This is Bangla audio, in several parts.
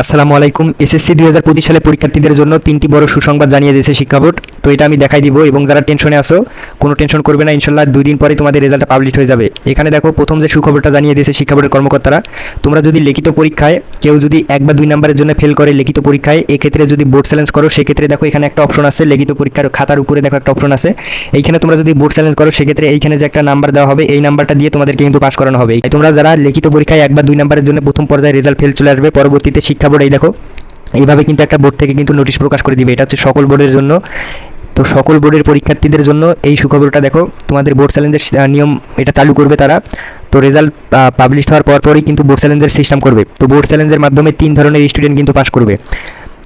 আসসালামু আলাইকুম। এসএসসি 2025 সালে পরীক্ষার্থীদের জন্য 3টি বড় সুসংবাদ জানিয়ে দিয়েছে শিক্ষা বোর্ড। তো এটা আমি দেখাই দিব এবং যারা টেনশনে আসো কোনো টেনশন করবে না, ইনশাল্লাহ 2 দিন পরে তোমাদের রেজাল্টটা পাবলিশ হয়ে যাবে। এখানে দেখো প্রথম যে সুখবরটা জানিয়ে দিয়েছে শিক্ষা বোর্ডের কর্মকর্তারা, তোমরা যদি লিখিত পরীক্ষায় কেউ যদি 1 বা 2 নম্বরের জন্য ফেল করে লিখিত পরীক্ষায়, এক্ষেত্রে যদি বোর্ড চ্যালেঞ্জ করো সেক্ষেত্রে দেখো এখানে একটা অপশন আছে, লিখিত পরীক্ষার খাতার উপরে দেখো একটা অপশন আছে। এইখানে তোমরা যদি বোর্ড চ্যালেঞ্জ করো সেক্ষেত্রে এইখানে যে একটা নাম্বার দেওয়া হবে, এই নাম্বারটা দিয়ে তোমাদেরকে কিন্তু পাস করানো হবে। তোমরা যারা লিখিত পরীক্ষায় 1 বা 2 নম্বরের জন্য প্রথম পর্যায়ে রেজাল্ট ফেল চলে আসবে, পরবর্তীতে শিক্ষা বোর্ড এই দেখো এইভাবে কিন্তু একটা বোর্ড থেকে কিন্তু নোটিশ প্রকাশ করে দিবে। এটা হচ্ছে সকল বোর্ডের জন্য। তো সকল বোর্ডের পরীক্ষার্থীদের জন্য এই সুখবরটা দেখো, তোমাদের বোর্ড চ্যালেঞ্জের নিয়ম এটা চালু করবে তারা। তো রেজাল্ট পাবলিশ হওয়ার পরই কিন্তু বোর্ড চ্যালেঞ্জের সিস্টেম করবে। তো বোর্ড চ্যালেঞ্জের মাধ্যমে 3 ধরনের স্টুডেন্ট কিন্তু পাস করবে।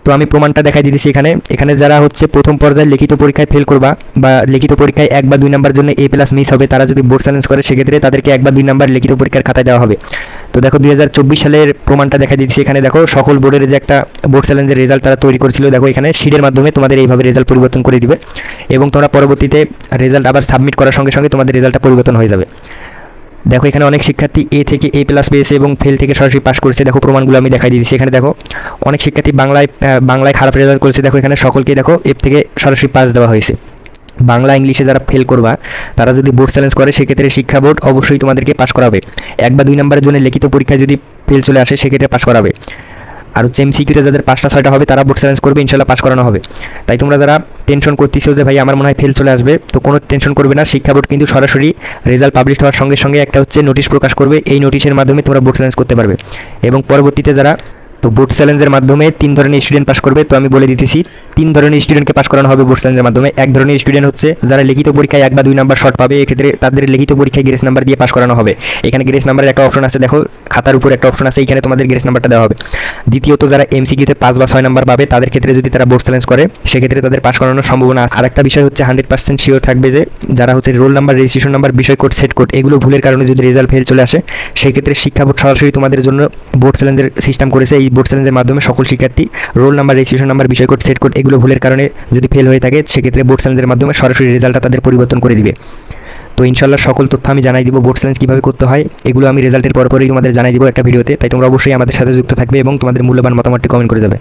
তো আমি প্রমাণটা দেখাই দিতেছি এখানে যারা হচ্ছে প্রথম পর্যায়ে লিখিত পরীক্ষায় ফেল করবা বা লিখিত পরীক্ষায় 1 বা 2 নাম্বার জন্য A+ মিস হবে, তারা যদি বোর্ড চ্যালেঞ্জ করে সেক্ষেত্রে তাদেরকে 1 বা 2 নাম্বার লিখিত পরীক্ষার খাতায় দেওয়া হবে। তো দেখো 2024 সালের প্রমাণটা দেখাই দিচ্ছি। এখানে দেখো সকল বোর্ডের যে একটা বোর্ড চ্যালেঞ্জের রেজাল্ট তারা তৈরি করেছিল, দেখো এখানে শিটের মাধ্যমে তোমাদের এইভাবে রেজাল্ট পরিবর্তন করে দিবে এবং তোমরা পরবর্তীতে রেজাল্ট আবার সাবমিট করার সঙ্গে সঙ্গে তোমাদের রেজাল্টটা পরিবর্তন হয়ে যাবে। দেখো এখানে অনেক শিক্ষার্থী A থেকে A+ পেয়েছে এবং ফেল থেকে সরাসরি পাস করেছে। দেখো প্রমাণগুলো আমি দেখাই দিয়েছি। এখানে দেখো অনেক শিক্ষার্থী বাংলায় খারাপ রেজাল্ট করেছে, দেখো এখানে সকলকেই দেখো F থেকে সরাসরি পাস দেওয়া হয়েছে। বাংলা ইংলিশে যারা ফেল করবা তারা যদি বোর্ড চ্যালেঞ্জ করে সেক্ষেত্রে শিক্ষা বোর্ড অবশ্যই তোমাদেরকে পাস করাবে। 1 বা 2 নম্বরের জন্য লিখিত পরীক্ষায় যদি ফেল চলে আসে সেক্ষেত্রে পাস করাবে। আর হচ্ছে MCQতে যাদের 5টা 6টা হবে তারা বোর্ড চ্যালেঞ্জ করবে, ইনশাল্লাহ পাস করানো হবে। তাই তোমরা যারা টেনশন করতেছো যে ভাই আমার মনে হয় ফেল চলে আসবে, তো কোনো টেনশন করবে না। শিক্ষা বোর্ড কিন্তু সরাসরি রেজাল্ট পাবলিশ হওয়ার সঙ্গে সঙ্গে একটা হচ্ছে নোটিশ প্রকাশ করবে, এই নোটিশের মাধ্যমে তোমরা বোর্ড চ্যালেঞ্জ করতে পারবে। এবং পরবর্তীতে যারা তো বোর্ড চ্যালেঞ্জের মাধ্যমে 3 ধরনের স্টুডেন্ট পাস করবে। তো আমি বলে দিতেছি 3 ধরনের স্টুডেন্টকে পাস করানো হবে বোর্ড চ্যালেঞ্জের মাধ্যমে। 1 ধরনের স্টুডেন্ট হচ্ছে যারা লিখিত পরীক্ষায় 1 বা 2 নাম্বার শর্ট পাবে, এক্ষেত্রে তাদের লিখিত পরীক্ষায় গ্রেস নাম্বার দিয়ে পাস করানো হবে। এখানে গ্রেস নাম্বারের একটা অপশন আছে, দেখো খাতার উপর একটা অপশন আছে, এখানে তোমাদের গ্রেস নাম্বারটা দেওয়া হবে। দ্বিতীয়ত যারা MCQতে 5 বা 6 নাম্বার পাবে তাদের ক্ষেত্রে যদি তারা বোর্ড চ্যালেঞ্জ করে সেক্ষেত্রে তাদের পাস করানোর সম্ভাবনা আছে। আর একটা বিষয় হচ্ছে 100% শিওর থাকবে যে যারা হচ্ছে রোল নাম্বার, রেজিস্ট্রেশন নাম্বার, বিষয় কোড, সেট কোড এগুলো ভুলের কারণে যদি রেজাল্ট ফেল চলে আসে সেক্ষেত্রে শিক্ষা বোর্ড সরাসরি তোমাদের জন্য বোর্ড চ্যালেঞ্জের সিস্টেম করেছে। এই বোর্ড চ্যালেঞ্জের মাধ্যমে সকল শিক্ষার্থী রোল নাম্বার, রেজিস্ট্রেশন নাম্বার, বিষয় কোড, সেট কোড এগুলো ভুলের কারণে যদি ফেল হয়ে থাকে সেক্ষেত্রে বোর্ড চ্যালেঞ্জের মাধ্যমে সরাসরি রেজাল্টটা তাদের পরিবর্তন করে দিবে। তো ইনশাল্লাহ সকল তথ্য আমি জানাই দিব, বোর্ড চ্যালেঞ্জ কীভাবে করতে হয় এগুলো আমি রেজাল্টের পরপরই তোমাদের জানাই দিব একটা ভিডিওতে। তাই তোমরা অবশ্যই আমাদের সাথে যুক্ত থাকবে এবং তোমাদের মূল্যবান মতামতটি কমেন্ট করে যাবে।